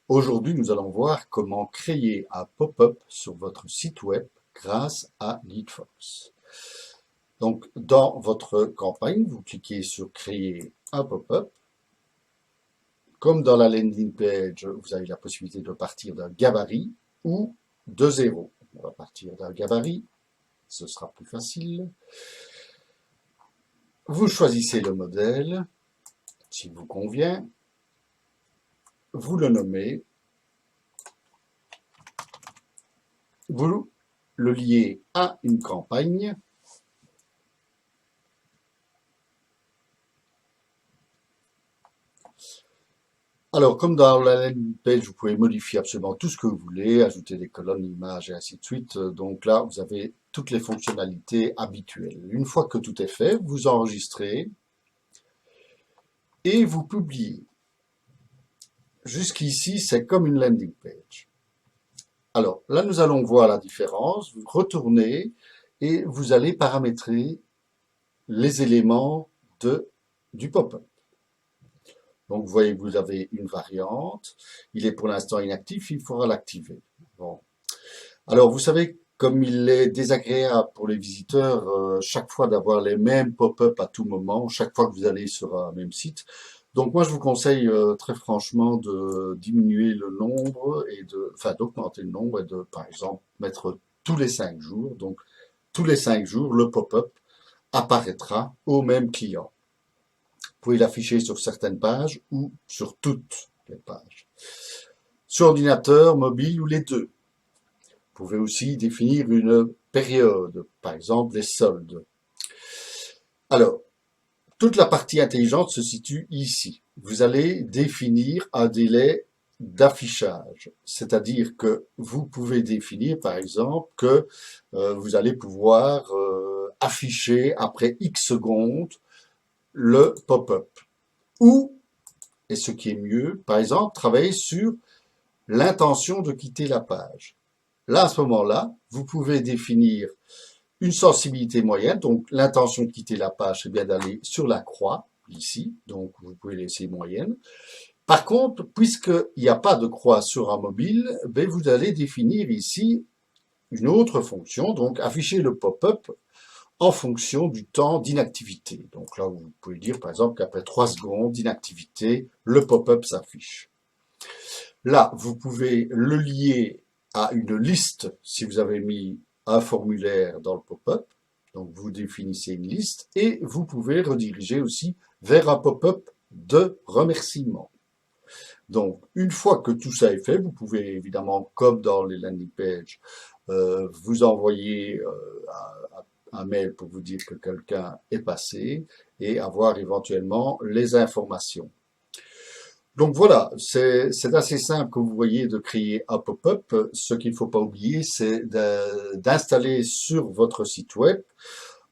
Aujourd'hui, nous allons voir comment créer un pop-up sur votre site web grâce à GeekFox. Donc, dans votre campagne, vous cliquez sur Créer un pop-up. Comme dans la landing page, vous avez la possibilité de partir d'un gabarit ou de zéro. On va partir d'un gabarit, ce sera plus facile. Vous choisissez le modèle, s'il vous convient. Vous le nommez. Vous le liez à une campagne. Alors, comme dans la landing page, vous pouvez modifier absolument tout ce que vous voulez, ajouter des colonnes, images et ainsi de suite. Donc là, vous avez toutes les fonctionnalités habituelles. Une fois que tout est fait, vous enregistrez et vous publiez. Jusqu'ici, c'est comme une landing page. Alors, là, nous allons voir la différence. Vous retournez et vous allez paramétrer les éléments du pop-up. Donc, vous voyez que vous avez une variante. Il est pour l'instant inactif, il faudra l'activer. Bon. Alors, vous savez, comme il est désagréable pour les visiteurs, chaque fois d'avoir les mêmes pop-up à tout moment, chaque fois que vous allez sur un même site. Donc, moi, je vous conseille très franchement de diminuer le nombre d'augmenter le nombre et de, par exemple, mettre tous les 5 jours. Donc, tous les 5 jours, le pop-up apparaîtra au même client. Vous pouvez l'afficher sur certaines pages ou sur toutes les pages. Sur ordinateur, mobile ou les deux. Vous pouvez aussi définir une période, par exemple les soldes. Alors, toute la partie intelligente se situe ici. Vous allez définir un délai d'affichage, c'est-à-dire que vous pouvez définir par exemple que vous allez pouvoir afficher après X secondes le pop-up. Ou, et ce qui est mieux, par exemple, travailler sur l'intention de quitter la page. Là, à ce moment-là, vous pouvez définir une sensibilité moyenne. Donc, l'intention de quitter la page, c'est bien d'aller sur la croix, ici. Donc, vous pouvez laisser moyenne. Par contre, puisqu'il n'y a pas de croix sur un mobile, ben, vous allez définir ici une autre fonction. Donc, afficher le pop-up en fonction du temps d'inactivité. Donc là, vous pouvez dire par exemple qu'après 3 secondes d'inactivité, le pop-up s'affiche. Là, vous pouvez le lier à une liste si vous avez mis un formulaire dans le pop-up. Donc vous définissez une liste et vous pouvez rediriger aussi vers un pop-up de remerciement. Donc, une fois que tout ça est fait, vous pouvez évidemment, comme dans les landing pages, vous envoyer un mail pour vous dire que quelqu'un est passé et avoir éventuellement les informations. Donc voilà, c'est assez simple, comme vous voyez, de créer un pop-up. Ce qu'il ne faut pas oublier, c'est d'installer sur votre site web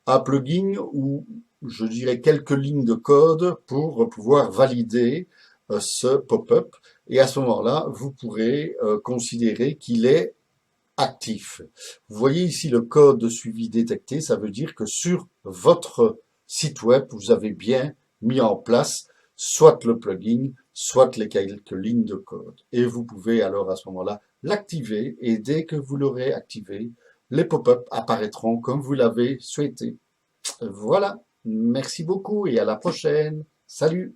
un plugin ou, je dirais, quelques lignes de code pour pouvoir valider ce pop-up. Et à ce moment-là, vous pourrez considérer qu'il est actif. Vous voyez ici le code de suivi détecté, ça veut dire que sur votre site web, vous avez bien mis en place soit le plugin, soit les quelques lignes de code. Et vous pouvez alors à ce moment-là l'activer et dès que vous l'aurez activé, les pop-up apparaîtront comme vous l'avez souhaité. Voilà, merci beaucoup et à la prochaine. Salut!